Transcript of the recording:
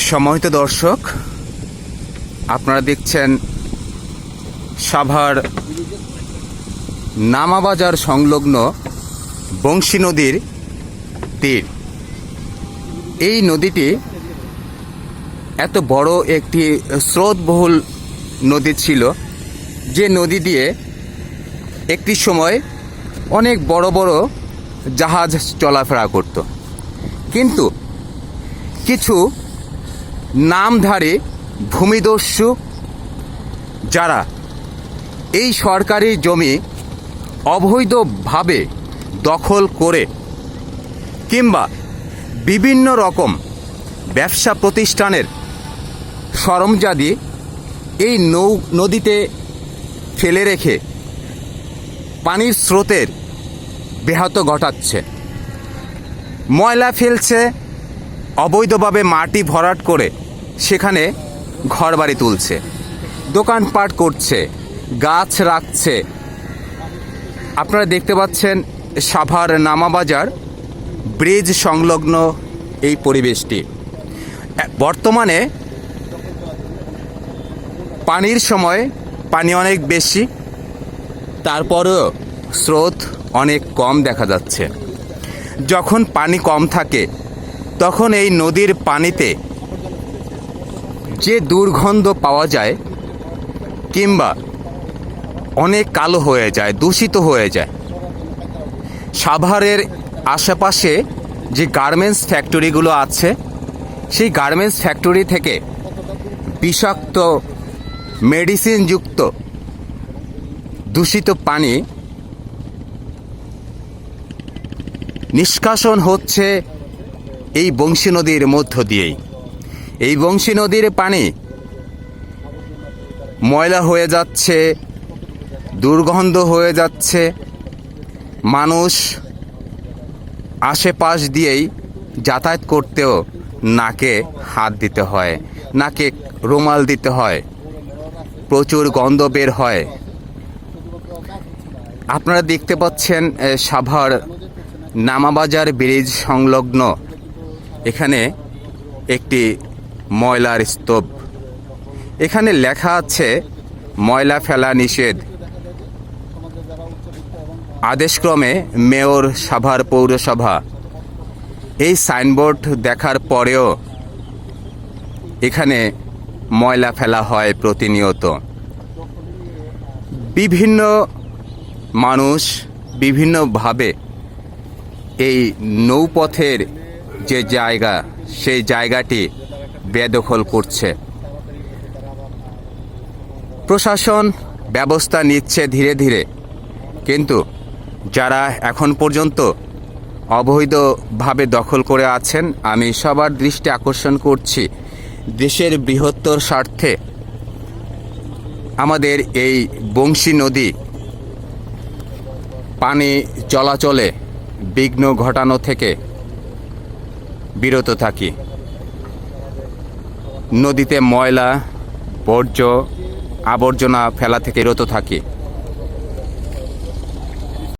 সম্মানিত দর্শক, আপনারা দেখছেন সাভার নামাবাজার সংলগ্ন বংশী নদীর তীর। এই নদীটি এত বড় একটি স্রোতবহুল নদী ছিল, যে নদী দিয়ে একটি সময় অনেক বড় বড় জাহাজ চলাফেরা করত। কিন্তু কিছু নামধারী ভূমিদস্যু যারা এই সরকারি জমি অবৈধভাবে দখল করে কিংবা বিভিন্ন রকম ব্যবসা প্রতিষ্ঠানের সরঞ্জাদি এই নদীতে ফেলে রেখে পানির স্রোতের ব্যাহত ঘটাচ্ছে। ময়লা ফেলছে, অবৈধভাবে মাটি ভরাট করে সেখানে ঘরবাড়ি তুলছে, দোকানপাট করছে, গাছ রাখছে। আপনারা দেখতে পাচ্ছেন সাভার নামাবাজার ব্রিজ সংলগ্ন এই পরিবেশটি। বর্তমানে পানির সময় পানি অনেক বেশি, তারপরেও স্রোত অনেক কম দেখা যাচ্ছে। যখন পানি কম থাকে তখন এই নদীর পানিতে যে দুর্গন্ধ পাওয়া যায় কিংবা অনেক কালো হয়ে যায়, দূষিত হয়ে যায়। সাভারের আশেপাশে যে গার্মেন্টস ফ্যাক্টরিগুলো আছে, সেই গার্মেন্টস ফ্যাক্টরি থেকে বিষাক্ত মেডিসিনযুক্ত দূষিত পানি নিষ্কাশন হচ্ছে এই বংশী নদীর মধ্য দিয়েই। এই বংশী নদীর পানি ময়লা হয়ে যাচ্ছে, দুর্গন্ধ হয়ে যাচ্ছে। মানুষ আশেপাশ দিয়েই যাতায়াত করতেও নাকে হাত দিতে হয়, নাকে রুমাল দিতে হয়, প্রচুর গন্ধ বের হয়। আপনারা দেখতে পাচ্ছেন সাভার নামাবাজার ব্রিজ সংলগ্ন এখানে একটি ময়লার স্তূপ। এখানে লেখা আছে ময়লা ফেলা নিষেধ। আদেশক্রমে মেয়র সাভার পৌরসভা। এই সাইনবোর্ড দেখার পরেও এখানে ময়লা ফেলা হয় প্রতিনিয়ত। বিভিন্ন মানুষ বিভিন্নভাবে এই নৌপথের যে জায়গা, সেই জায়গাটি বেদখল করছে। প্রশাসন ব্যবস্থা নিচ্ছে ধীরে ধীরে, কিন্তু যারা এখন পর্যন্ত অবৈধভাবে দখল করে আছেন, আমি সবার দৃষ্টি আকর্ষণ করছি, দেশের বৃহত্তর স্বার্থে আমাদের এই বংশী নদী পানি চলাচলে বিঘ্ন ঘটানো থেকে বিরত থাকি। নদীতে ময়লা বর্জ্য আবর্জনা ফেলা থেকে বিরত থাকি।